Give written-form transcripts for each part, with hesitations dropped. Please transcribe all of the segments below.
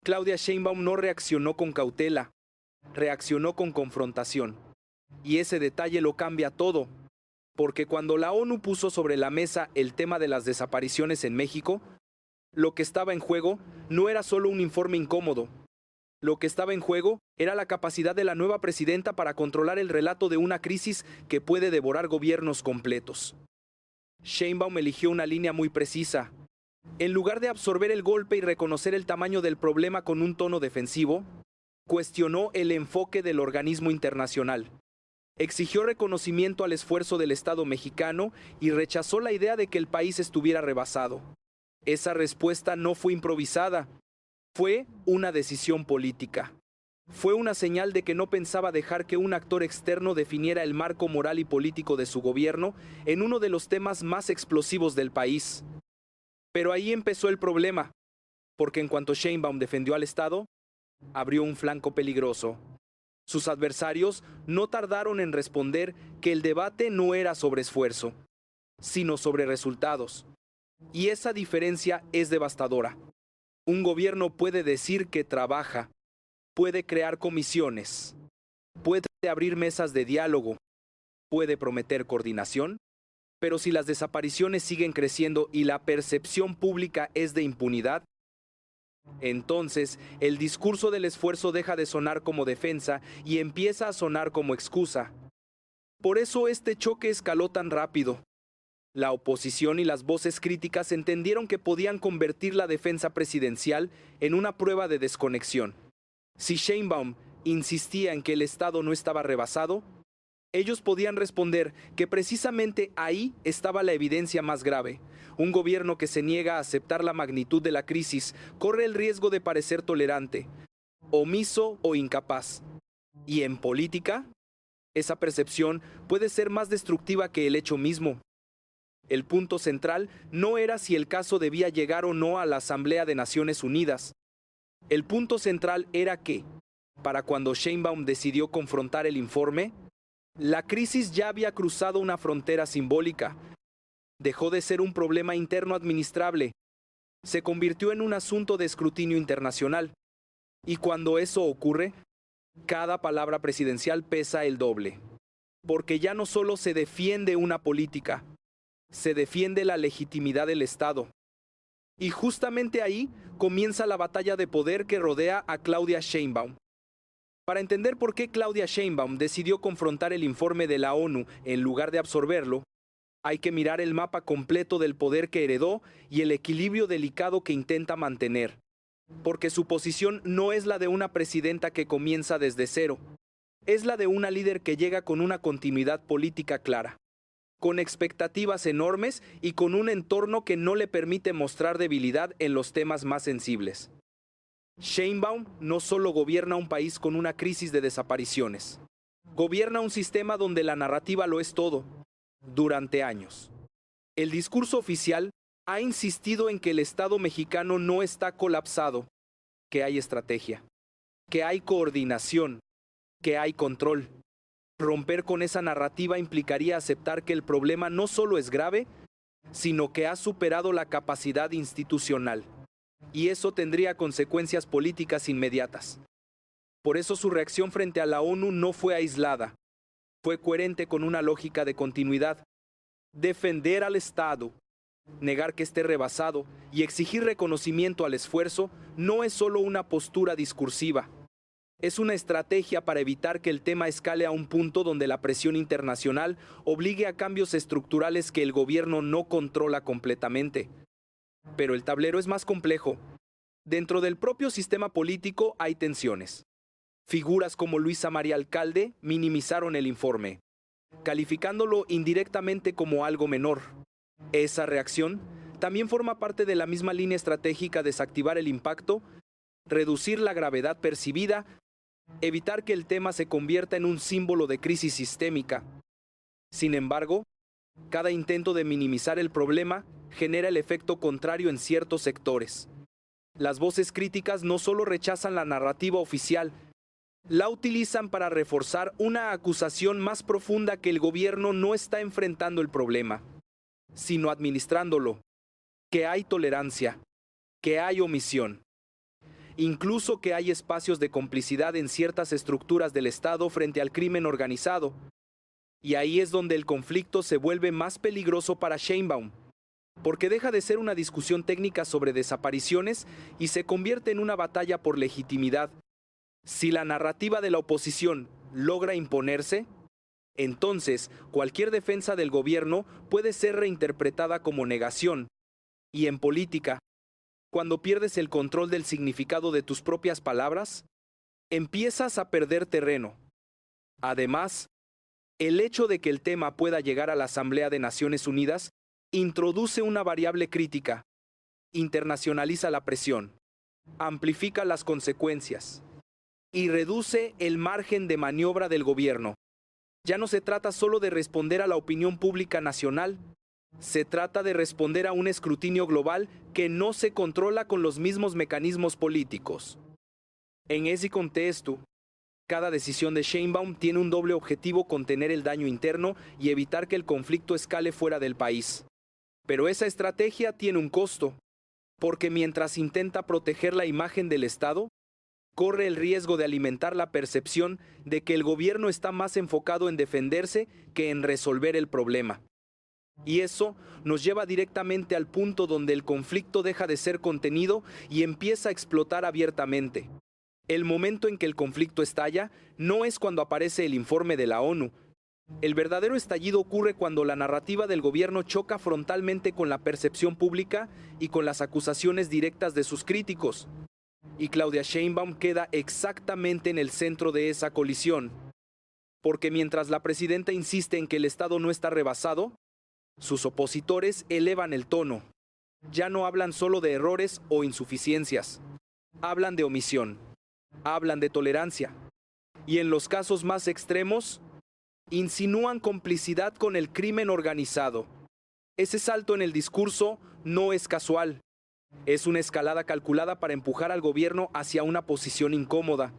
Claudia Sheinbaum no reaccionó con cautela, reaccionó con confrontación. Y ese detalle lo cambia todo, porque cuando la ONU puso sobre la mesa el tema de las desapariciones en México, lo que estaba en juego no era solo un informe incómodo. Lo que estaba en juego era la capacidad de la nueva presidenta para controlar el relato de una crisis que puede devorar gobiernos completos. Sheinbaum eligió una línea muy precisa. En lugar de absorber el golpe y reconocer el tamaño del problema con un tono defensivo, cuestionó el enfoque del organismo internacional. Exigió reconocimiento al esfuerzo del Estado mexicano y rechazó la idea de que el país estuviera rebasado. Esa respuesta no fue improvisada, fue una decisión política. Fue una señal de que no pensaba dejar que un actor externo definiera el marco moral y político de su gobierno en uno de los temas más explosivos del país. Pero ahí empezó el problema, porque en cuanto Sheinbaum defendió al Estado, abrió un flanco peligroso. Sus adversarios no tardaron en responder que el debate no era sobre esfuerzo, sino sobre resultados. Y esa diferencia es devastadora. Un gobierno puede decir que trabaja, puede crear comisiones, puede abrir mesas de diálogo, puede prometer coordinación, pero si las desapariciones siguen creciendo y la percepción pública es de impunidad, entonces el discurso del esfuerzo deja de sonar como defensa y empieza a sonar como excusa. Por eso este choque escaló tan rápido. La oposición y las voces críticas entendieron que podían convertir la defensa presidencial en una prueba de desconexión. Si Sheinbaum insistía en que el Estado no estaba rebasado, ellos podían responder que precisamente ahí estaba la evidencia más grave. Un gobierno que se niega a aceptar la magnitud de la crisis corre el riesgo de parecer tolerante, omiso o incapaz. Y en política, esa percepción puede ser más destructiva que el hecho mismo. El punto central no era si el caso debía llegar o no a la Asamblea de Naciones Unidas. El punto central era que, para cuando Sheinbaum decidió confrontar el informe, la crisis ya había cruzado una frontera simbólica. Dejó de ser un problema interno administrable. Se convirtió en un asunto de escrutinio internacional. Y cuando eso ocurre, cada palabra presidencial pesa el doble. Porque ya no solo se defiende una política, se defiende la legitimidad del Estado. Y justamente ahí comienza la batalla de poder que rodea a Claudia Sheinbaum. Para entender por qué Claudia Sheinbaum decidió confrontar el informe de la ONU en lugar de absorberlo, hay que mirar el mapa completo del poder que heredó y el equilibrio delicado que intenta mantener. Porque su posición no es la de una presidenta que comienza desde cero, es la de una líder que llega con una continuidad política clara, con expectativas enormes y con un entorno que no le permite mostrar debilidad en los temas más sensibles. Sheinbaum no solo gobierna un país con una crisis de desapariciones, gobierna un sistema donde la narrativa lo es todo, durante años. El discurso oficial ha insistido en que el Estado mexicano no está colapsado, que hay estrategia, que hay coordinación, que hay control. Romper con esa narrativa implicaría aceptar que el problema no solo es grave, sino que ha superado la capacidad institucional. Y eso tendría consecuencias políticas inmediatas. Por eso su reacción frente a la ONU no fue aislada, fue coherente con una lógica de continuidad. Defender al Estado, negar que esté rebasado y exigir reconocimiento al esfuerzo no es solo una postura discursiva. Es una estrategia para evitar que el tema escale a un punto donde la presión internacional obligue a cambios estructurales que el gobierno no controla completamente. Pero el tablero es más complejo. Dentro del propio sistema político hay tensiones. Figuras como Luisa María Alcalde minimizaron el informe, calificándolo indirectamente como algo menor. Esa reacción también forma parte de la misma línea estratégica: desactivar el impacto, reducir la gravedad percibida, evitar que el tema se convierta en un símbolo de crisis sistémica. Sin embargo, cada intento de minimizar el problema genera el efecto contrario en ciertos sectores. Las voces críticas no solo rechazan la narrativa oficial, la utilizan para reforzar una acusación más profunda: que el gobierno no está enfrentando el problema, sino administrándolo, que hay tolerancia, que hay omisión. incluso que hay espacios de complicidad en ciertas estructuras del Estado frente al crimen organizado. Y ahí es donde el conflicto se vuelve más peligroso para Sheinbaum, porque deja de ser una discusión técnica sobre desapariciones y se convierte en una batalla por legitimidad. Si la narrativa de la oposición logra imponerse, entonces cualquier defensa del gobierno puede ser reinterpretada como negación. Y en política, cuando pierdes el control del significado de tus propias palabras, empiezas a perder terreno. Además, el hecho de que el tema pueda llegar a la Asamblea de Naciones Unidas introduce una variable crítica, internacionaliza la presión, amplifica las consecuencias y reduce el margen de maniobra del gobierno. Ya no se trata solo de responder a la opinión pública nacional, se trata de responder a un escrutinio global que no se controla con los mismos mecanismos políticos. En ese contexto, cada decisión de Sheinbaum tiene un doble objetivo: contener el daño interno y evitar que el conflicto escale fuera del país. Pero esa estrategia tiene un costo, porque mientras intenta proteger la imagen del Estado, corre el riesgo de alimentar la percepción de que el gobierno está más enfocado en defenderse que en resolver el problema. Y eso nos lleva directamente al punto donde el conflicto deja de ser contenido y empieza a explotar abiertamente. El momento en que el conflicto estalla no es cuando aparece el informe de la ONU. El verdadero estallido ocurre cuando la narrativa del gobierno choca frontalmente con la percepción pública y con las acusaciones directas de sus críticos. Y Claudia Sheinbaum queda exactamente en el centro de esa colisión. Porque mientras la presidenta insiste en que el Estado no está rebasado, sus opositores elevan el tono. Ya no hablan solo de errores o insuficiencias. Hablan de omisión. Hablan de tolerancia. Y en los casos más extremos, insinúan complicidad con el crimen organizado. Ese salto en el discurso no es casual. Es una escalada calculada para empujar al gobierno hacia una posición incómoda,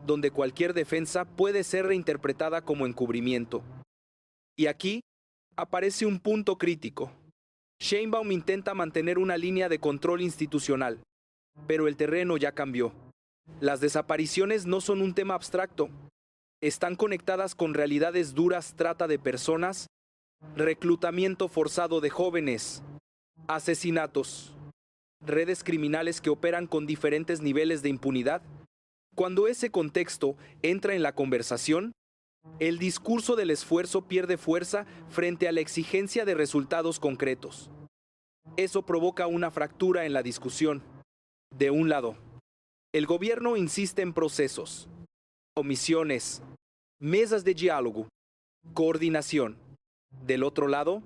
donde cualquier defensa puede ser reinterpretada como encubrimiento. Y aquí aparece un punto crítico. Sheinbaum intenta mantener una línea de control institucional, pero el terreno ya cambió. Las desapariciones no son un tema abstracto. Están conectadas con realidades duras: trata de personas, reclutamiento forzado de jóvenes, asesinatos, redes criminales que operan con diferentes niveles de impunidad. Cuando ese contexto entra en la conversación, el discurso del esfuerzo pierde fuerza frente a la exigencia de resultados concretos. Eso provoca una fractura en la discusión. De un lado, el gobierno insiste en procesos, comisiones, mesas de diálogo, coordinación. Del otro lado,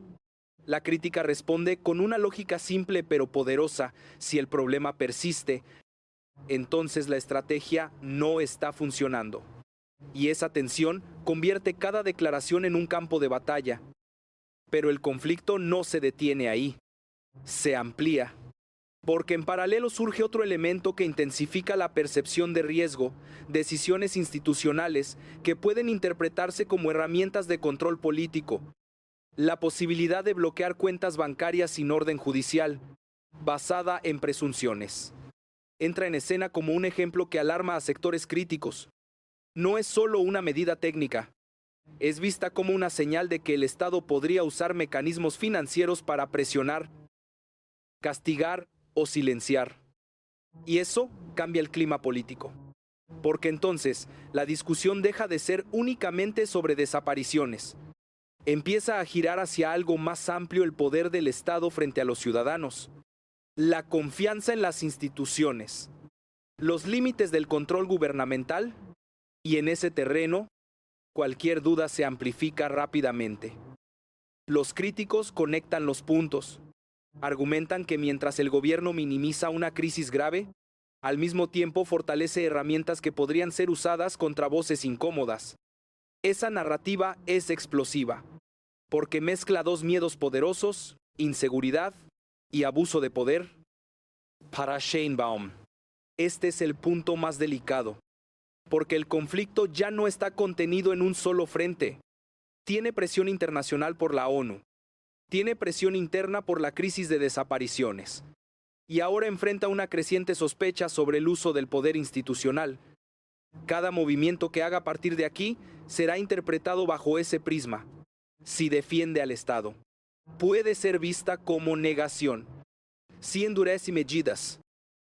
la crítica responde con una lógica simple pero poderosa: si el problema persiste, entonces la estrategia no está funcionando. Y esa tensión convierte cada declaración en un campo de batalla. Pero el conflicto no se detiene ahí, se amplía. Porque en paralelo surge otro elemento que intensifica la percepción de riesgo: decisiones institucionales que pueden interpretarse como herramientas de control político. La posibilidad de bloquear cuentas bancarias sin orden judicial, basada en presunciones, entra en escena como un ejemplo que alarma a sectores críticos. No es solo una medida técnica, es vista como una señal de que el Estado podría usar mecanismos financieros para presionar, castigar o silenciar. Y eso cambia el clima político. Porque entonces la discusión deja de ser únicamente sobre desapariciones. Empieza a girar hacia algo más amplio: el poder del Estado frente a los ciudadanos, la confianza en las instituciones, los límites del control gubernamental, y en ese terreno, cualquier duda se amplifica rápidamente. Los críticos conectan los puntos. Argumentan que mientras el gobierno minimiza una crisis grave, al mismo tiempo fortalece herramientas que podrían ser usadas contra voces incómodas. Esa narrativa es explosiva, porque mezcla dos miedos poderosos: inseguridad y abuso de poder. Para Sheinbaum, este es el punto más delicado, porque el conflicto ya no está contenido en un solo frente. Tiene presión internacional por la ONU, tiene presión interna por la crisis de desapariciones, y ahora enfrenta una creciente sospecha sobre el uso del poder institucional. Cada movimiento que haga a partir de aquí será interpretado bajo ese prisma. Si defiende al Estado, puede ser vista como negación. Si endurece medidas,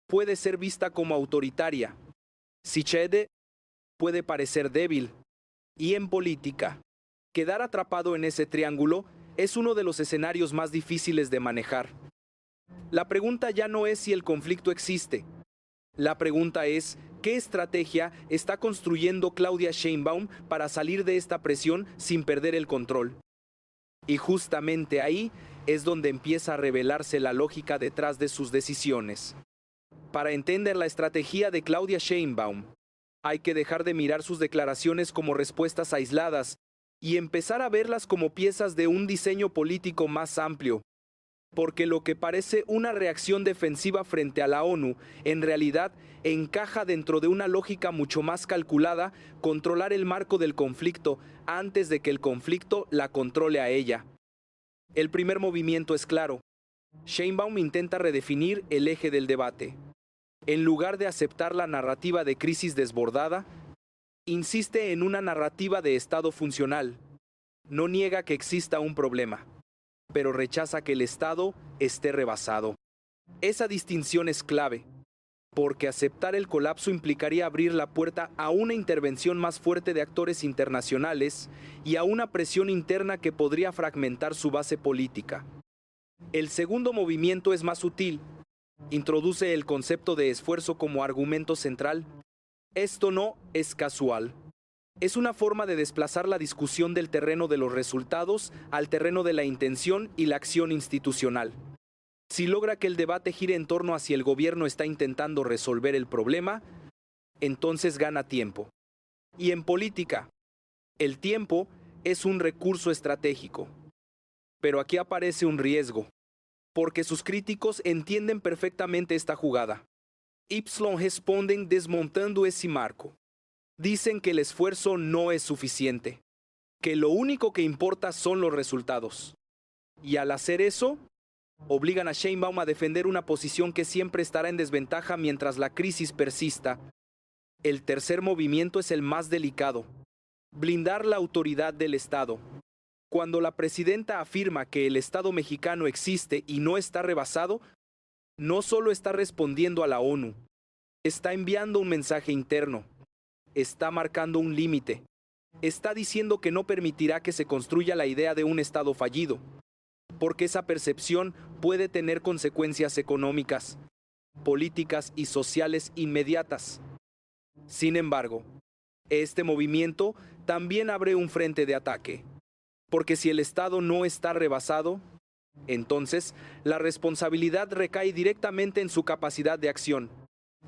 puede ser vista como autoritaria. Si cede, puede parecer débil. Y en política, quedar atrapado en ese triángulo es uno de los escenarios más difíciles de manejar. La pregunta ya no es si el conflicto existe. La pregunta es, ¿qué estrategia está construyendo Claudia Sheinbaum para salir de esta presión sin perder el control? Y justamente ahí es donde empieza a revelarse la lógica detrás de sus decisiones. Para entender la estrategia de Claudia Sheinbaum, hay que dejar de mirar sus declaraciones como respuestas aisladas y empezar a verlas como piezas de un diseño político más amplio. Porque lo que parece una reacción defensiva frente a la ONU, en realidad encaja dentro de una lógica mucho más calculada: controlar el marco del conflicto antes de que el conflicto la controle a ella. El primer movimiento es claro. Sheinbaum intenta redefinir el eje del debate. En lugar de aceptar la narrativa de crisis desbordada, insiste en una narrativa de Estado funcional. No niega que exista un problema, pero rechaza que el Estado esté rebasado. Esa distinción es clave, porque aceptar el colapso implicaría abrir la puerta a una intervención más fuerte de actores internacionales y a una presión interna que podría fragmentar su base política. El segundo movimiento es más sutil. Introduce el concepto de esfuerzo como argumento central. Esto no es casual. Es una forma de desplazar la discusión del terreno de los resultados al terreno de la intención y la acción institucional. Si logra que el debate gire en torno a si el gobierno está intentando resolver el problema, entonces gana tiempo. Y en política, el tiempo es un recurso estratégico. Pero aquí aparece un riesgo, porque sus críticos entienden perfectamente esta jugada. Y responden desmontando ese marco. Dicen que el esfuerzo no es suficiente, que lo único que importa son los resultados. Y al hacer eso, obligan a Sheinbaum a defender una posición que siempre estará en desventaja mientras la crisis persista. El tercer movimiento es el más delicado: blindar la autoridad del Estado. Cuando la presidenta afirma que el Estado mexicano existe y no está rebasado, no solo está respondiendo a la ONU, está enviando un mensaje interno. Está marcando un límite. Está diciendo que no permitirá que se construya la idea de un Estado fallido, porque esa percepción puede tener consecuencias económicas, políticas y sociales inmediatas. Sin embargo, este movimiento también abre un frente de ataque, porque si el Estado no está rebasado, entonces la responsabilidad recae directamente en su capacidad de acción.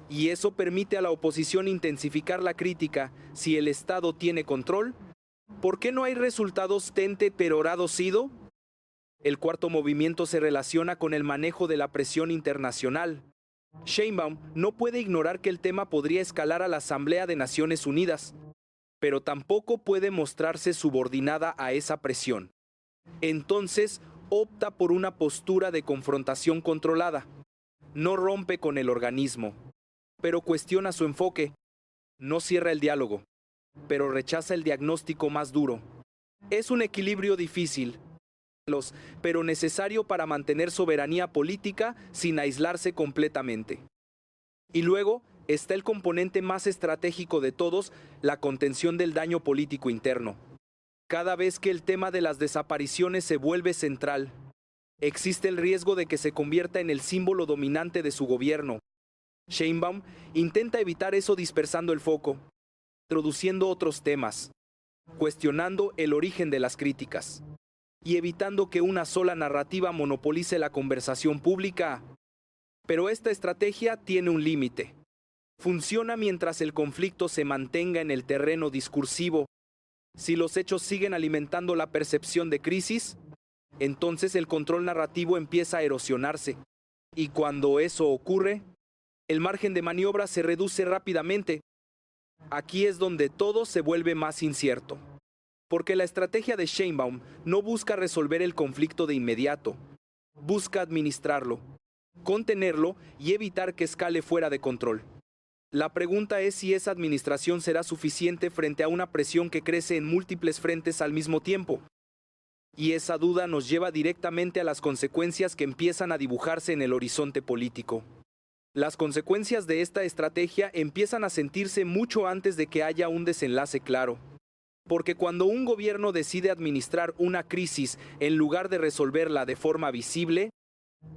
Y eso permite a la oposición intensificar la crítica. Si el Estado tiene control, ¿por qué no hay resultados tente perorado sido? El cuarto movimiento se relaciona con el manejo de la presión internacional. Sheinbaum no puede ignorar que el tema podría escalar a la Asamblea de Naciones Unidas, pero tampoco puede mostrarse subordinada a esa presión. Entonces, opta por una postura de confrontación controlada. No rompe con el organismo, pero cuestiona su enfoque. No cierra el diálogo, pero rechaza el diagnóstico más duro. Es un equilibrio difícil, pero necesario para mantener soberanía política sin aislarse completamente. Y luego está el componente más estratégico de todos: la contención del daño político interno. Cada vez que el tema de las desapariciones se vuelve central, existe el riesgo de que se convierta en el símbolo dominante de su gobierno. Sheinbaum intenta evitar eso dispersando el foco, introduciendo otros temas, cuestionando el origen de las críticas y evitando que una sola narrativa monopolice la conversación pública. Pero esta estrategia tiene un límite. Funciona mientras el conflicto se mantenga en el terreno discursivo. Si los hechos siguen alimentando la percepción de crisis, entonces el control narrativo empieza a erosionarse. Y cuando eso ocurre, el margen de maniobra se reduce rápidamente. Aquí es donde todo se vuelve más incierto, porque la estrategia de Sheinbaum no busca resolver el conflicto de inmediato, busca administrarlo. contenerlo y evitar que escale fuera de control. La pregunta es si esa administración será suficiente frente a una presión que crece en múltiples frentes al mismo tiempo. Y esa duda nos lleva directamente a las consecuencias que empiezan a dibujarse en el horizonte político. Las consecuencias de esta estrategia empiezan a sentirse mucho antes de que haya un desenlace claro. Porque cuando un gobierno decide administrar una crisis en lugar de resolverla de forma visible,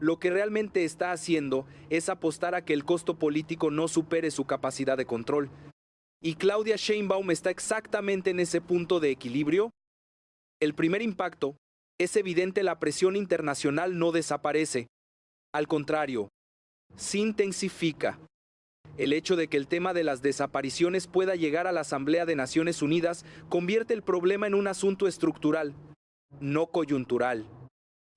lo que realmente está haciendo es apostar a que el costo político no supere su capacidad de control. Y Claudia Sheinbaum está exactamente en ese punto de equilibrio. El primer impacto es evidente: la presión internacional no desaparece. Al contrario, se intensifica. El hecho de que el tema de las desapariciones pueda llegar a la Asamblea de Naciones Unidas convierte el problema en un asunto estructural, no coyuntural.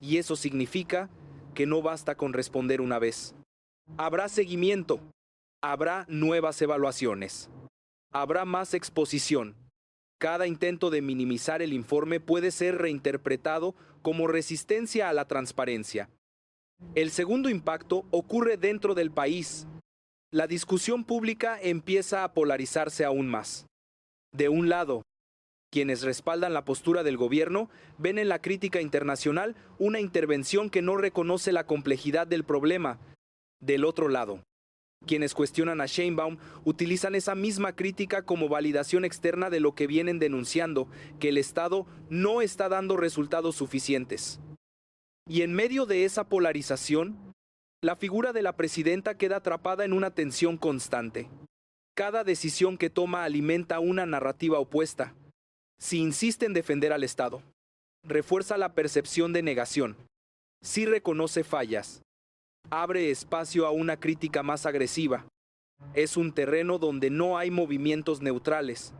Y eso significa que no basta con responder una vez. Habrá seguimiento, habrá nuevas evaluaciones, habrá más exposición. Cada intento de minimizar el informe puede ser reinterpretado como resistencia a la transparencia. El segundo impacto ocurre dentro del país. La discusión pública empieza a polarizarse aún más. De un lado, quienes respaldan la postura del gobierno ven en la crítica internacional una intervención que no reconoce la complejidad del problema. Del otro lado, quienes cuestionan a Sheinbaum utilizan esa misma crítica como validación externa de lo que vienen denunciando, que el Estado no está dando resultados suficientes. Y en medio de esa polarización, la figura de la presidenta queda atrapada en una tensión constante. Cada decisión que toma alimenta una narrativa opuesta. Si insiste en defender al Estado, refuerza la percepción de negación. Si reconoce fallas, abre espacio a una crítica más agresiva. Es un terreno donde no hay movimientos neutrales.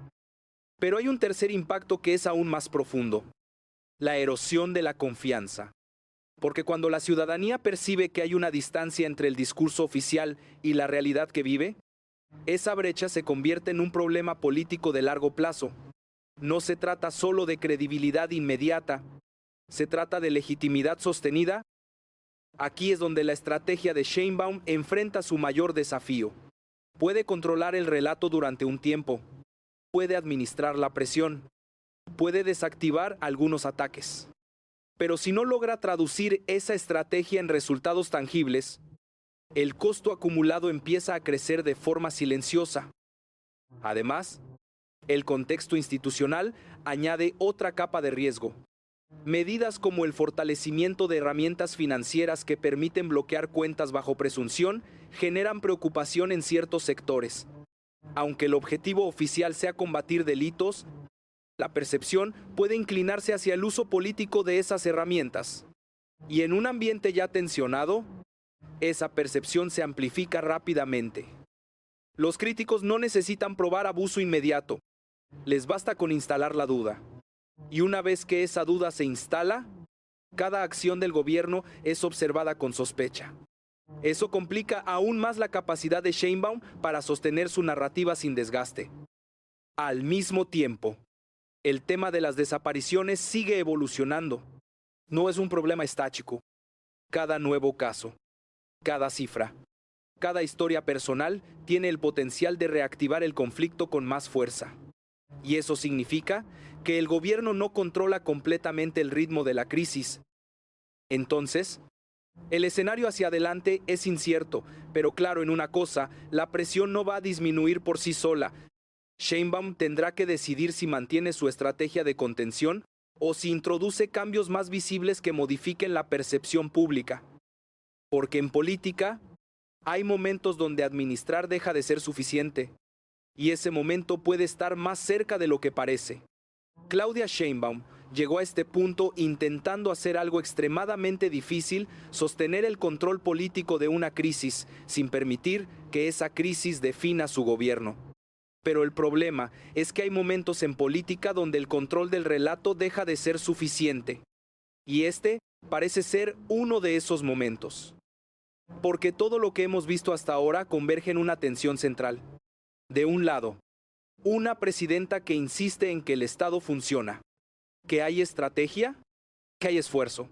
Pero hay un tercer impacto que es aún más profundo: la erosión de la confianza. Porque cuando la ciudadanía percibe que hay una distancia entre el discurso oficial y la realidad que vive, esa brecha se convierte en un problema político de largo plazo. No se trata solo de credibilidad inmediata, se trata de legitimidad sostenida. Aquí es donde la estrategia de Sheinbaum enfrenta su mayor desafío. Puede controlar el relato durante un tiempo, puede administrar la presión, puede desactivar algunos ataques. Pero si no logra traducir esa estrategia en resultados tangibles, el costo acumulado empieza a crecer de forma silenciosa. Además, el contexto institucional añade otra capa de riesgo. Medidas como el fortalecimiento de herramientas financieras que permiten bloquear cuentas bajo presunción generan preocupación en ciertos sectores. Aunque el objetivo oficial sea combatir delitos, la percepción puede inclinarse hacia el uso político de esas herramientas. Y en un ambiente ya tensionado, esa percepción se amplifica rápidamente. Los críticos no necesitan probar abuso inmediato. Les basta con instalar la duda. Y una vez que esa duda se instala, cada acción del gobierno es observada con sospecha. Eso complica aún más la capacidad de Sheinbaum para sostener su narrativa sin desgaste. Al mismo tiempo, el tema de las desapariciones sigue evolucionando. No es un problema estático. Cada nuevo caso, cada cifra, cada historia personal tiene el potencial de reactivar el conflicto con más fuerza. Y eso significa que el gobierno no controla completamente el ritmo de la crisis. Entonces, el escenario hacia adelante es incierto, pero claro en una cosa: la presión no va a disminuir por sí sola. Sheinbaum tendrá que decidir si mantiene su estrategia de contención o si introduce cambios más visibles que modifiquen la percepción pública. Porque en política hay momentos donde administrar deja de ser suficiente, y ese momento puede estar más cerca de lo que parece. Claudia Sheinbaum llegó a este punto intentando hacer algo extremadamente difícil: sostener el control político de una crisis sin permitir que esa crisis defina su gobierno. Pero el problema es que hay momentos en política donde el control del relato deja de ser suficiente. Y este parece ser uno de esos momentos. Porque todo lo que hemos visto hasta ahora converge en una tensión central. De un lado, una presidenta que insiste en que el Estado funciona, que hay estrategia, que hay esfuerzo,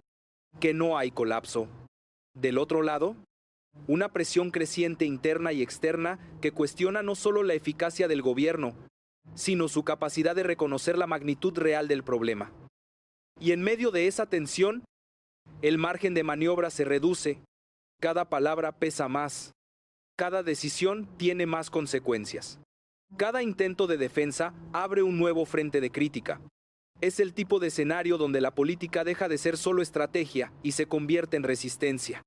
que no hay colapso. Del otro lado, Una presión creciente interna y externa que cuestiona no solo la eficacia del gobierno, sino su capacidad de reconocer la magnitud real del problema. Y en medio de esa tensión, el margen de maniobra se reduce, cada palabra pesa más, cada decisión tiene más consecuencias. Cada intento de defensa abre un nuevo frente de crítica. Es el tipo de escenario donde la política deja de ser solo estrategia y se convierte en resistencia.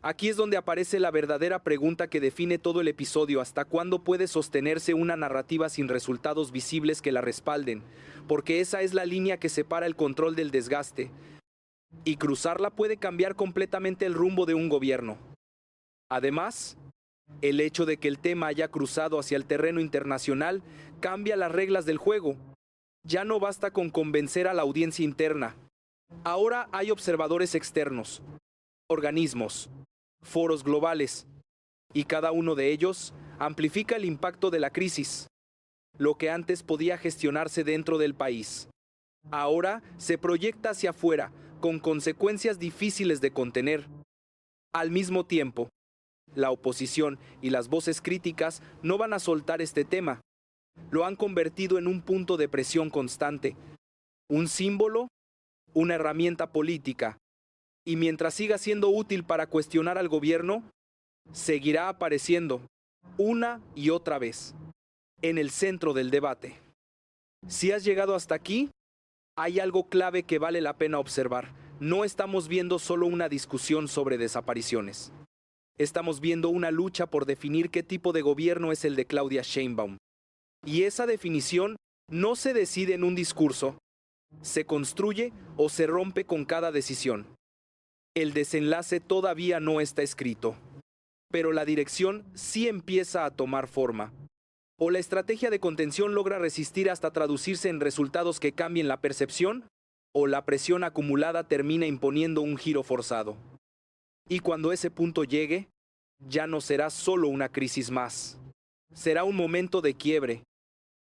Aquí es donde aparece la verdadera pregunta que define todo el episodio: ¿hasta cuándo puede sostenerse una narrativa sin resultados visibles que la respalden? Porque esa es la línea que separa el control del desgaste, y cruzarla puede cambiar completamente el rumbo de un gobierno. Además, el hecho de que el tema haya cruzado hacia el terreno internacional cambia las reglas del juego. Ya no basta con convencer a la audiencia interna. Ahora hay observadores externos, organismos, foros globales, y cada uno de ellos amplifica el impacto de la crisis. Lo que antes podía gestionarse dentro del país, ahora se proyecta hacia afuera, con consecuencias difíciles de contener. Al mismo tiempo, la oposición y las voces críticas no van a soltar este tema. Lo han convertido en un punto de presión constante, un símbolo, una herramienta política. Y mientras siga siendo útil para cuestionar al gobierno, seguirá apareciendo, una y otra vez, en el centro del debate. Si has llegado hasta aquí, hay algo clave que vale la pena observar. No estamos viendo solo una discusión sobre desapariciones. Estamos viendo una lucha por definir qué tipo de gobierno es el de Claudia Sheinbaum. Y esa definición no se decide en un discurso, se construye o se rompe con cada decisión. El desenlace todavía no está escrito, pero la dirección sí empieza a tomar forma. O la estrategia de contención logra resistir hasta traducirse en resultados que cambien la percepción, o la presión acumulada termina imponiendo un giro forzado. Y cuando ese punto llegue, ya no será solo una crisis más. Será un momento de quiebre,